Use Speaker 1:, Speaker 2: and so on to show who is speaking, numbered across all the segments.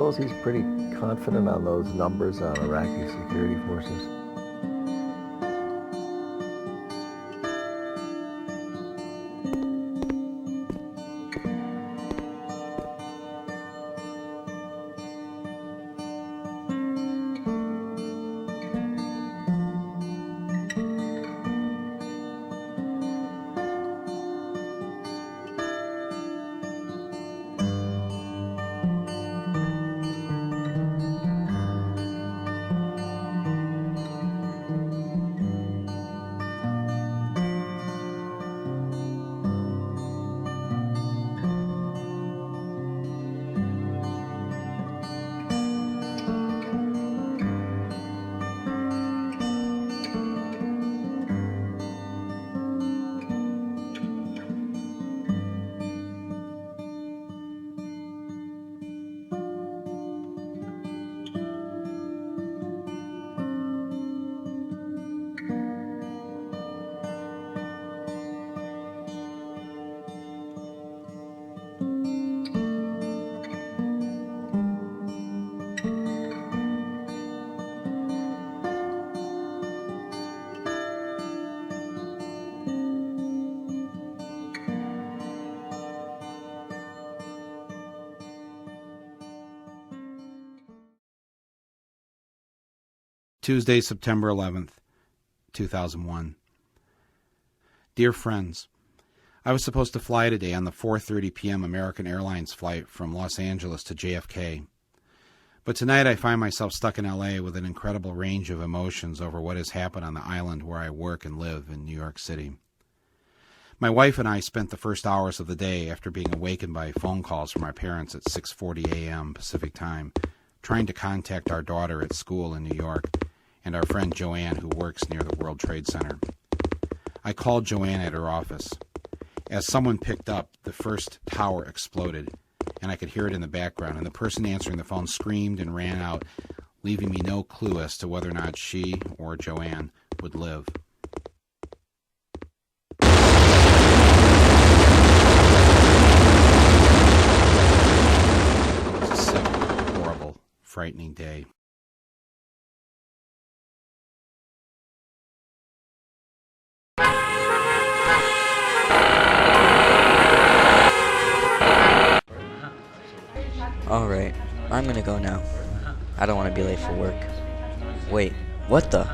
Speaker 1: suppose he's pretty confident on those numbers on Iraqi security forces.
Speaker 2: Tuesday, September 11th, 2001. Dear friends, I was supposed to fly today on the 4:30 p.m. American Airlines flight from Los Angeles to JFK. But tonight I find myself stuck in L.A. with an incredible range of emotions over what has happened on the island where I work and live in New York City. My wife and I spent the first hours of the day after being awakened by phone calls from our parents at 6:40 a.m. Pacific Time, trying to contact our daughter at school in New York and our friend Joanne, who works near the World Trade Center. I called Joanne at her office. As someone picked up, the first tower exploded, and I could hear it in the background, and the person answering the phone screamed and ran out, leaving me no clue as to whether or not she or Joanne would live. It was a sick, horrible, frightening day.
Speaker 3: Alright, I'm gonna go now. I don't want to be late for work. Wait, what the?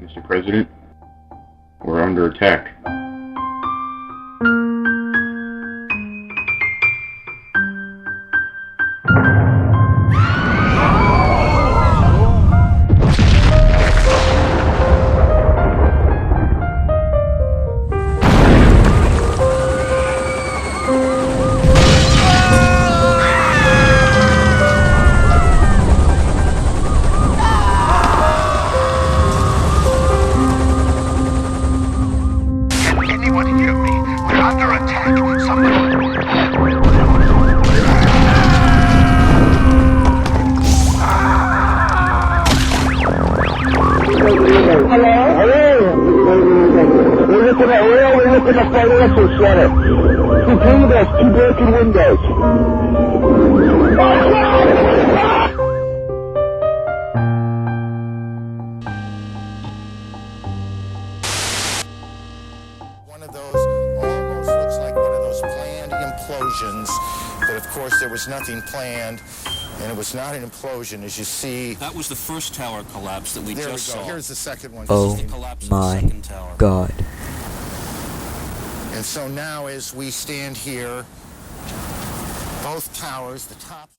Speaker 4: Mr. President, we're under attack.
Speaker 5: Not an implosion, as you see.
Speaker 6: That was the first tower collapse that we just saw.
Speaker 5: Here's the second one.
Speaker 3: Oh my God.
Speaker 5: And so now as we stand here, both towers, the top...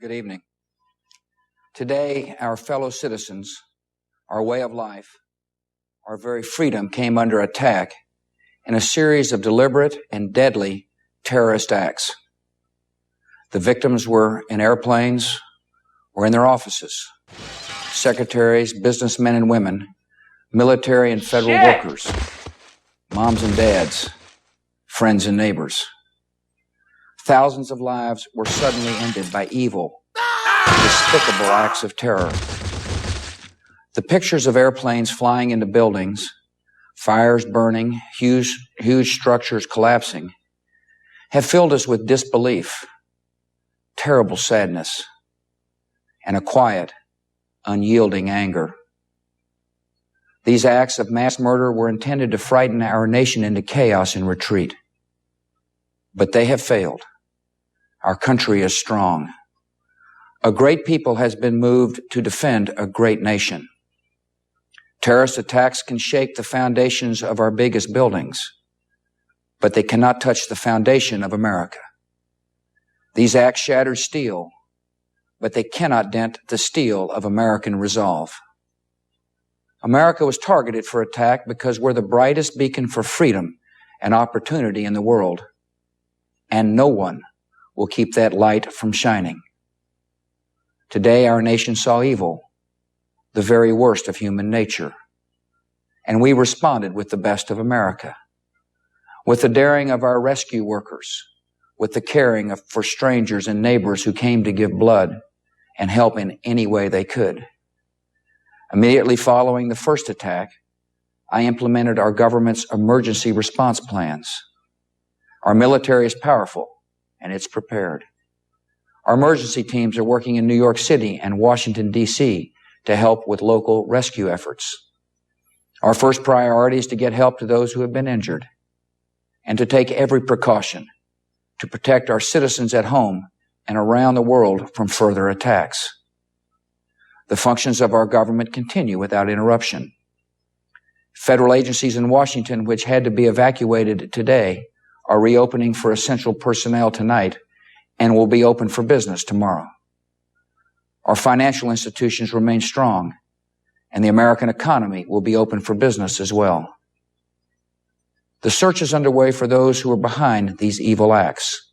Speaker 7: Good evening. Today, our fellow citizens, our way of life, our very freedom came under attack in a series of deliberate and deadly terrorist acts. The victims were in airplanes or in their offices. Secretaries, businessmen and women, military and federal workers, moms and dads, friends and neighbors. Thousands of lives were suddenly ended by evil, despicable acts of terror. The pictures of airplanes flying into buildings, fires burning, huge structures collapsing, have filled us with disbelief, terrible sadness, and a quiet, unyielding anger. These acts of mass murder were intended to frighten our nation into chaos and retreat. But they have failed. Our country is strong. A great people has been moved to defend a great nation. Terrorist attacks can shake the foundations of our biggest buildings, but they cannot touch the foundation of America. These acts shattered steel, but they cannot dent the steel of American resolve. America was targeted for attack because we're the brightest beacon for freedom and opportunity in the world, and no one will keep that light from shining. Today, our nation saw evil, the very worst of human nature, and we responded with the best of America, with the daring of our rescue workers, with the caring for strangers and neighbors who came to give blood and help in any way they could. Immediately following the first attack, I implemented our government's emergency response plans. Our military is powerful, and it's prepared. Our emergency teams are working in New York City and Washington, D.C. to help with local rescue efforts. Our first priority is to get help to those who have been injured and to take every precaution to protect our citizens at home and around the world from further attacks. The functions of our government continue without interruption. Federal agencies in Washington, which had to be evacuated today, are reopening for essential personnel tonight and will be open for business tomorrow. Our financial institutions remain strong, and the American economy will be open for business as well. The search is underway for those who are behind these evil acts.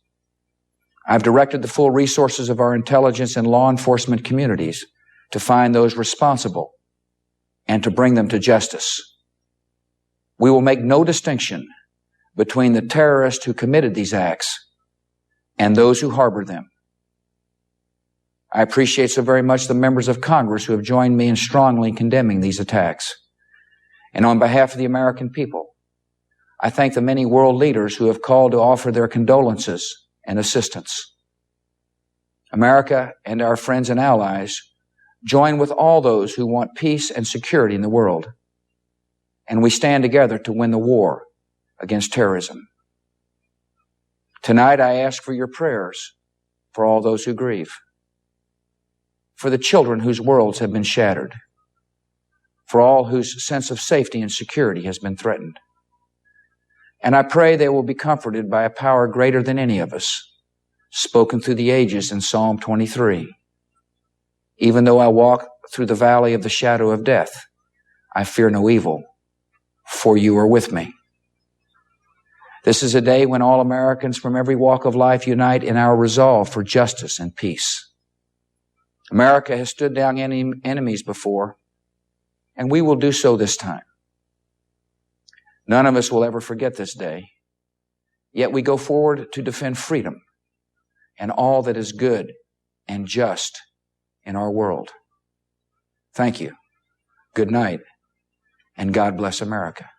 Speaker 7: I've directed the full resources of our intelligence and law enforcement communities to find those responsible and to bring them to justice. We will make no distinction between the terrorists who committed these acts and those who harbor them. I appreciate so very much the members of Congress who have joined me in strongly condemning these attacks. And on behalf of the American people, I thank the many world leaders who have called to offer their condolences and assistance. America and our friends and allies join with all those who want peace and security in the world, and we stand together to win the war against terrorism. Tonight, I ask for your prayers for all those who grieve, for the children whose worlds have been shattered, for all whose sense of safety and security has been threatened. And I pray they will be comforted by a power greater than any of us, spoken through the ages in Psalm 23. Even though I walk through the valley of the shadow of death, I fear no evil, for you are with me. This is a day when all Americans from every walk of life unite in our resolve for justice and peace. America has stood down enemies before, and we will do so this time. None of us will ever forget this day, yet we go forward to defend freedom and all that is good and just in our world. Thank you. Good night, and God bless America.